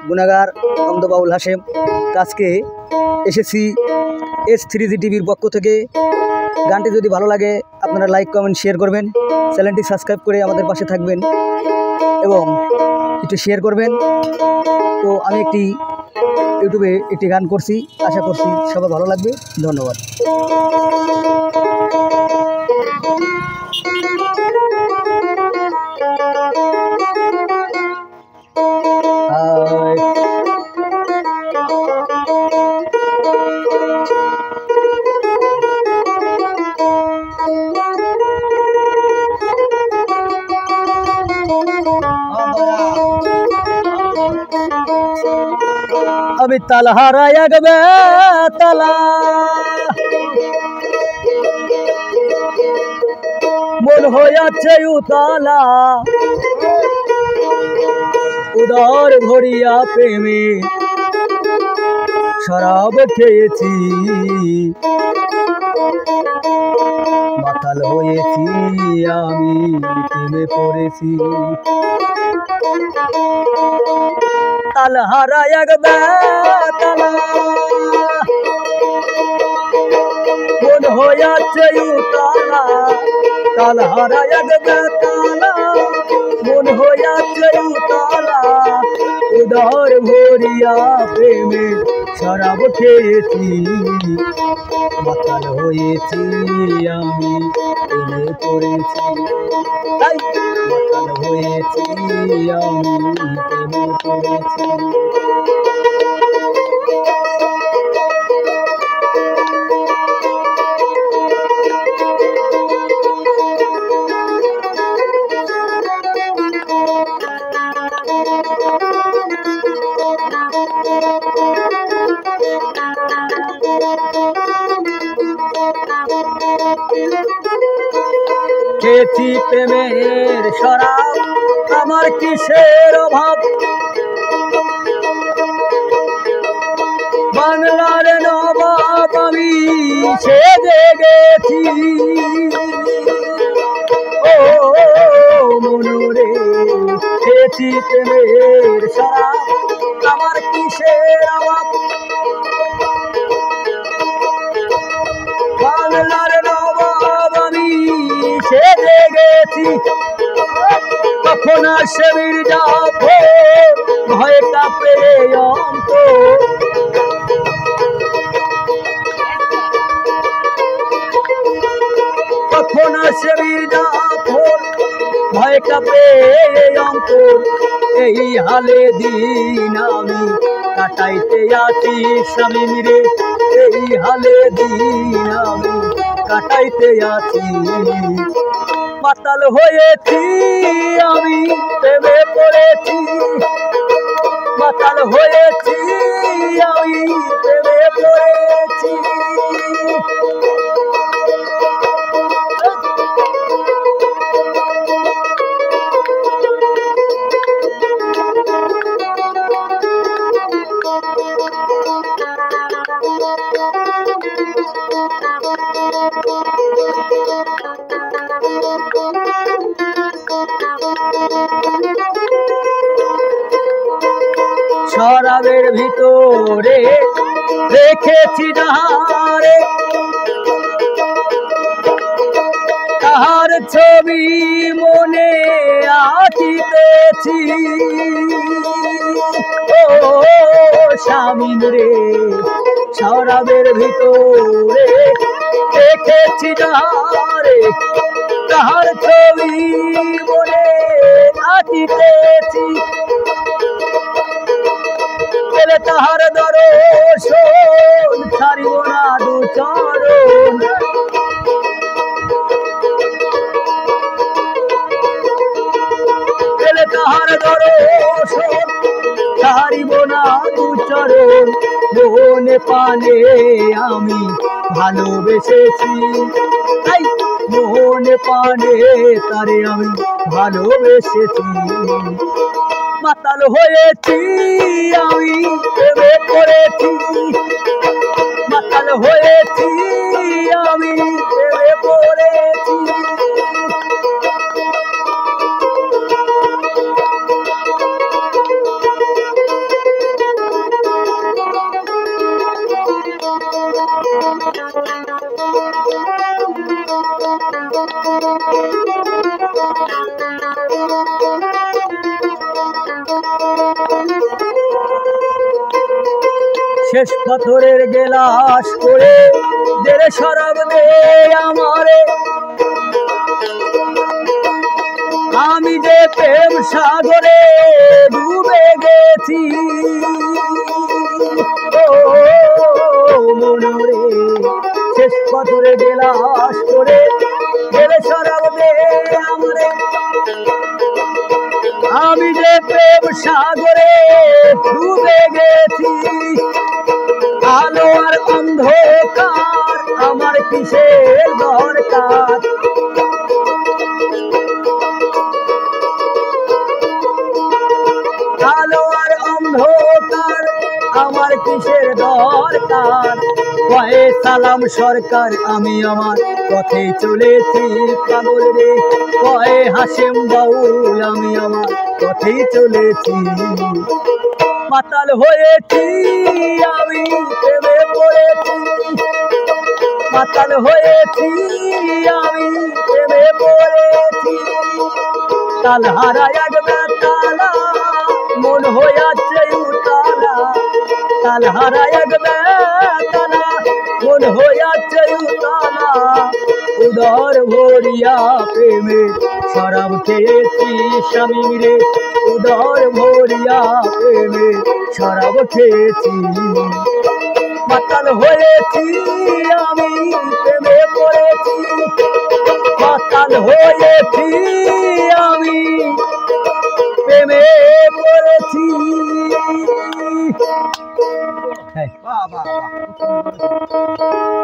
গুনাগার অন্ধ বাউল হাশেম। আজকে এসেছি S3G টিভির পক্ষ থেকে। গানটি যদি ভালো লাগে আপনারা লাইক কমেন্ট শেয়ার করবেন, চ্যানেলটি সাবস্ক্রাইব করে আমাদের পাশে থাকবেন এবং একটু শেয়ার করবেন। তো আমি ইউটিউবে একটি গান করছি, আশা করছি সবার ভালো লাগবে। ধন্যবাদ। আমি তালা হারাইয়া গেবে তালা, মন হইয়াছে উতালা, উদর ভরিয়া প্রেমে শরাব খেয়েছি, মাতাল হয়েছি আমি প্রেমে পড়েছি। তালা হারাইয়া গেবে তালা, মন হইয়াছে উতালা, তালা হারাইয়া গেবে তালা, মন হইয়াছে উতালা, উদর ভরিয়া প্রেমে শরাব খেয়েছি, মাতাল হয়েছি আমি প্রেমে পড়েছি, তাই মাতাল হয়েছি আমি প্রেমে পড়েছি। খেয়েছি প্রেমের শরাব, আমার কিসের অভাব, বাংলার নবাব আমি সেজে গেছি। ও মনোরে খেয়েছি প্রেমের শরাব, আমার কিসের অভাব, বাংলার নবাব আমি সেজে গেছি। কখন আসে মির্জাফর ভয়ে কাঁপে অন্তর, কখন আসে মির্জাফর ভয়ে কাঁপে অন্তর, এই হালে দিন আমি কাটাইতে আছি শামীম রে, এই হালে দিন আমি কাটাইতে আছি, মাতাল হয়েছি আমি প্রেমে পড়েছি, মাতাল হয়েছি আমি প্রেমে পড়েছি। শরাবের ভিতরে রেখেছি যাহারে, তাহার ছবি মনে আঁকিতেছি। ও শামীম রে শরাবের ভিতরে রেখেছি যাহারে, তাহার ছবি মনে আঁকিতেছি, তাহার দর্শন ছাড়িব না দু চরণ, তাহার দর্শন ছাড়িব না দু চরণ, মনে পানে আমি ভালোবেসেছি, তাই মনে পানে তারে আমি ভালোবেসেছি, মাতাল হয়েছি আমি প্রেমে পড়েছি, মাতাল হয়েছি আমি প্রেমে পড়েছি। শেষ পাথরের গেলাস করে দেরে শরাব দে আমারে, আমি যে প্রেম সাগরে ডুবে গেছি। ও মনরে শেষ পাথরে গেলাস করে দেরে শরাব দে আমারে, আমি যে প্রেম সাগরে ডুবে গেছি। আলো আর অন্ধকার আমার কিসের দরকার, আলো আর অন্ধকার আমার কিসের দরকার। কয়ে সালাম সরকার আমি আমার পথে চলেছি পাগল রে, কয়ে হাসেম বাউল আমি আমার পথে চলেছি। মাতাল হয়েছি আমি প্রেমে পড়েছি, মাতাল হয়েছি আমি প্রেমে পড়েছি। তাল হারায় এক বেতালা মন হইয়াছে উতালা, তাল হারায় এক বেতালা মন হইয়াছে উতালা। উদর ভরিয়া প্রেমে শরাব খেয়েছি স্বামী রে, উদর ভরিয়া প্রেমে শরাব খেয়েছি। মাতাল হয়েছি আমি প্রেমে পড়েছি, মাতাল হয়েছি আমি প্রেমে পড়েছি। বাহ বাহ বাহ।